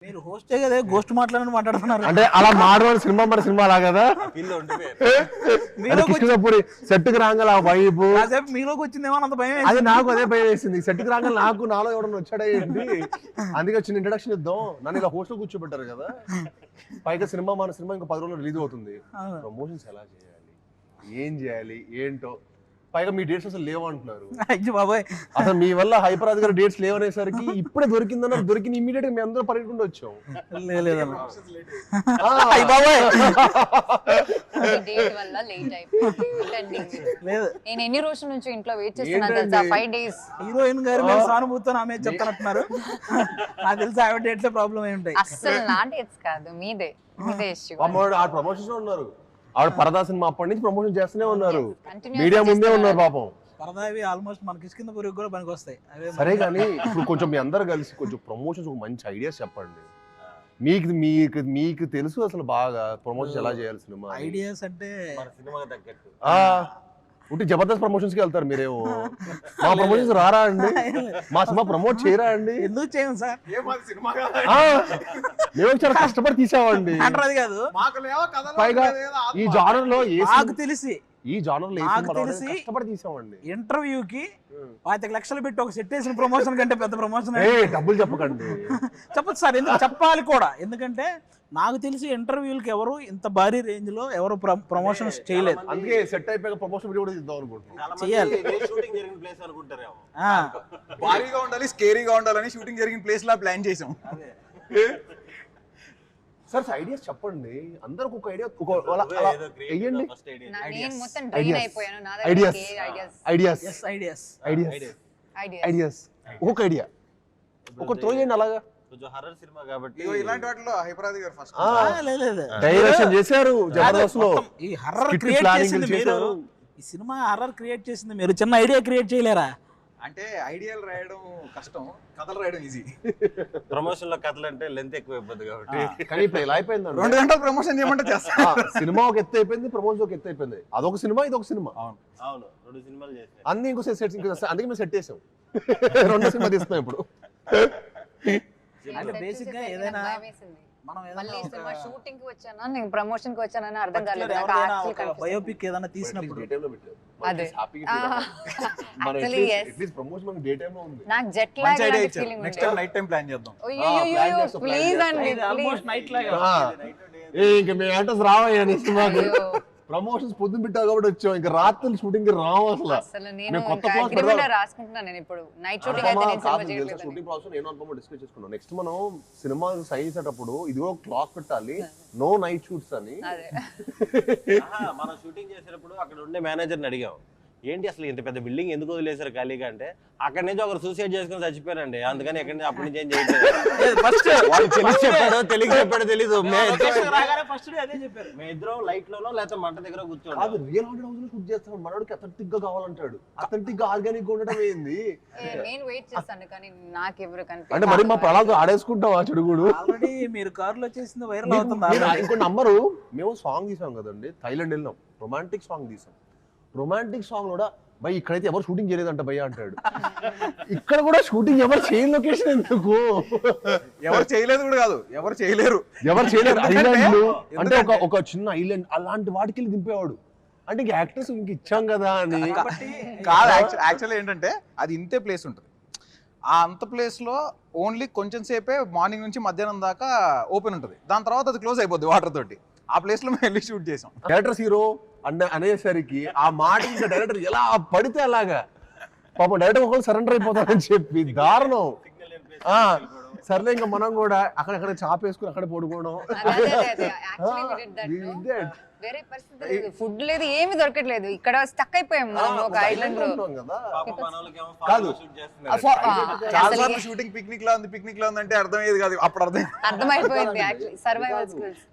మీరు హోస్టే కదా గోస్ట్ మాట్లాడుతున్నారు అంటే అలా మాడవాడు సినిమా మన సినిమా అలా కదా సెట్కి రాగల వైపు మీలోకి వచ్చిందేమో అంత భయం అది నాకు అదే భయం వేసింది సెట్కి రాగల నాలో ఎవడన్నా వచ్చాడేంటి అందుకే వచ్చిన ఇంట్రడక్షన్ ఇద్దాం నన్ను ఇలా హోస్ట్ లో కూర్చోబెట్టారు కదా పైగా మన సినిమా ఇంకా 10 రోజులు రిలీజ్ అవుతుంది ప్రమోషన్స్ ఎలా చేయాలి ఏం చేయాలి ఏంటో పైగా మీ డేట్స్ అసలు లేవంటున్నారు అయ్యో బాబాయ్ అసలు మీ వల్ల హైపరాజ్ గారు డేట్స్ లేవనేసరికి ఇప్పుడే దొరికిందన్న దొరికిన ఇమీడియట్ గా మేము అందరూ పరిగెట్టుకుంటూ వచ్చాం నేను ఎన్ని రోజుల నుంచి ఇంట్లో వెయిట్ చేస్తున్నా తెలుసా 5 days హీరోయిన్ గారు మేము సానుభూతితో ఆమె చెప్తానంటున్నారు నాకు తెలిసి ఆవిడ డేట్స్ లో ప్రాబ్లం ఏమి ఉంటాయి అసలు నా డేట్స్ కాదు మీదే ఇష్యూ ఆ ప్రమోషన్స్ ఉన్నారు ఆవిడ పరదా సినిమా అప్పటి నుంచి ప్రమోషన్ చేస్తూనే ఉన్నారు మీడియా ముందే ఉన్నారు పాపం పరదావి ఆల్మోస్ట్ మనకి కింద పురుగు కూడా పనికి వస్తాయి సరే కానీ ఇప్పుడు కొంచెం మీ అందరు కలిసి కొంచెం ప్రమోషన్స్ ఒక మంచి ఐడియాస్ చెప్పండి మీకు తెలుసు అసలు బాగా ప్రమోషన్ ఎలా చేయాలి సినిమా ఐడియాస్ అంటే ఉంటే జబర్దస్త్ ప్రమోషన్స్ కి వెళ్తారు మీరేమో మా ప్రమోషన్స్ రారా అండి మా సినిమా ప్రమోట్ చేయరా అండి ఎందుకు చేయం సార్ మేము చాలా కష్టపడి తీసామండి అంటారు కాదు పైగా ఈ జానర్ లో నాకు తెలిసి కష్టపడి తీసామండి ఇంటర్వ్యూకి 5 లక్షలు పెట్టి ఒక సెట్ వేసిన ప్రమోషన్ కంటే పెద్ద ప్రమోషన్ డబ్బులు చెప్పకండి చెప్పచ్చు సార్ ఎందుకు చెప్పాలి కూడా ఎందుకంటే నాకు తెలిసి ఇంటర్వ్యూలకి ఎవరు ఇంత భారీ రేంజ్ లో ఎవరు ప్రమోషన్స్ చేయలేదు అందుకే సెట్ అయిపోయాక ప్రమోషన్ కూడా ఇద్దాం అనుకుంటున్నాం చేయాలి భారీగా ఉండాలి స్కేరీగా ఉండాలని షూటింగ్ జరిగిన ప్లేస్ లా ప్లాన్ చేసాం సార్ ఐడియాస్ చెప్పండి అందరికి ఒక ఐడియా ఒక ఐడియా ఒక త్రో చేయండి అలాగా ఇలాంటి వాటిలో హైపరాది గారు ఫస్ట్ డైరెక్షన్ చేశారు జబర్దస్త్ లో ఈ హర్రర్ క్రియేట్ చేసింది మీరు ఈ సినిమా హర్రర్ క్రియేట్ చేసింది మీరు చిన్న ఐడియా క్రియేట్ చేయలేరా అంటే ఐడియాలు రాయడం కష్టం కథలు రాయడం ఈజీ ప్రమోషన్ లో కథలు అంటే లెంత్ ఎక్కువ అయిపోద్ది కాబట్టి కానీ ఇప్పుడు ఎలా అయిపోయింది 2 గంటలు ప్రమోషన్ చేయమంటే చేస్తా సినిమా ఒక ఎత్తు అయిపోయింది ప్రమోషన్ ఒక ఎత్తు అయిపోయింది అదొక సినిమా ఇదొక సినిమా అవును 2 సినిమాలు చేసాం అన్ని ఇంకో సెట్ అందుకే మేము సెట్ చేసాం 2 సినిమా తీస్తున్నాం ఇప్పుడు అంటే బేసిక్ గా ఏదైనా మనం ఏదైనా షూటింగ్ కి వచ్చానా నేను ప్రమోషన్ కి వచ్చానని అర్థం కాలేదు బయోపిక్ ఏదైనా తీసినప్పుడు అదే నాకు jet lag feeling next time night time plan చేద్దాం ప్లీజ్ అండి ఆల్మోస్ట్ నైట్ లాగా ఇంకా మేము యాక్టర్స్ రావయ్యా సినిమాకి ప్రమోషన్స్ పొద్దున పెట్టావు కాబట్టి వచ్చాం ఇంకా రాత్రి షూటింగ్ రావు అసలు నేను అగ్రిమెంట్ రాసుకుంటున్నాను నేను ఇప్పుడు నైట్ షూటింగ్ అయితే నేను సినిమా చేయట్లేదు షూటింగ్ ప్రాసెస్ నేను అనుకోమో డిస్కస్ చేసుకున్నాం నెక్స్ట్ మనం సినిమా సైన్ చేసేటప్పుడు ఇదిగో క్లాక్ పెట్టాలి నో నైట్ షూట్స్ అని మనం షూటింగ్ చేసేటప్పుడు అక్కడ ఉండే మేనేజర్ని అడిగాం ఏంటి అసలు ఇంత పెద్ద బిల్డింగ్ ఎందుకు వదిలేశారు ఖాళీగా అంటే అక్కడ నుంచి ఒకరు సూసైడ్ చేసుకుని చచ్చిపోయారండి అందుకని ఎక్కడి నుంచి అప్పటి నుంచి ఏం చేయలేదు తెలియదు చెప్పాడు తెలీదు మేమిద్దరం లైట్ లోనో లేకపోతే మంట దగ్గర కూర్చోండి రియల్ హండ్రెడ్ హౌస్ లో షూట్ చేస్తాడు మనోడికి అథెంటిక్ గా కావాలంటాడు అథెంటిక్ గా ఆర్గానిక్ గా ఉండడం ఏంది నేను వెయిట్ చేస్తాను కానీ నాకు ఎవరు అంటే మరి మా ప్రణాళిక ఆడేసుకుంటాం ఆ చెడుగుడు ఆల్రెడీ మీరు కారులో చేసింది వైరల్ అవుతుంది ఇంకో నంబరు మేము సాంగ్ తీసాం కదండి థైలాండ్ వెళ్ళినాం రొమాంటిక్ సాంగ్ తీసాం రొమాంటిక్ సాంగ్ కూడా భయ్ ఇక్కడైతే ఎవరు షూటింగ్ చేయలేదంట భయ్య అంటాడు ఇక్కడ కూడా షూటింగ్ ఎవరు చేయని లొకేషన్ ఎందుకు ఎవరు చేయలేదు కూడా కాదు ఎవరు చేయలేరు ఐలాండ్ అంటే ఒక చిన్న ఐలాండ్ అలాంటి వాటికి వెళ్ళి దింపేవాడు అంటే ఇంక యాక్టర్స్ ఇంక ఇచ్చాం కదా అని కాదు యాక్చువల్లీ ఏంటంటే అది ఇంతే ప్లేస్ ఉంటుంది ఆ అంత ప్లేస్ లో ఓన్లీ కొంచెం సేపే మార్నింగ్ నుంచి మధ్యాహ్నం దాకా ఓపెన్ ఉంటుంది దాని తర్వాత అది క్లోజ్ అయిపోద్ది వాటర్ తోటి ఆ ప్లేస్ లో మేము వెళ్ళి షూట్ చేసాం డైరెక్టర్స్ హీరో అనేసరికి ఆ మాట ఇంకా డైరెక్టర్ ఎలా పడితే అలాగా పాపం డైరెక్టర్ ఒకళ్ళు సరెండర్ అయిపోతారని చెప్పి దారుణం సర్లే ఇంకా మనం కూడా అక్కడక్కడ చాపేసుకుని అక్కడ పడుకోవడం వేరే పరిస్థితి లేదు ఫుడ్ లేదు ఏమి దొరకట్లేదు ఇక్కడ స్టక్ అయిపోయాం మనం ఒక ఐలాండ్ లో కాదు చాలా సార్లు షూటింగ్ పిక్నిక్ లో ఉంది అంటే అర్థమయ్యేది కాదు అప్పుడు అర్థమైపోయింది యాక్చువల్లీ సర్వైవల్ స్కిల్స్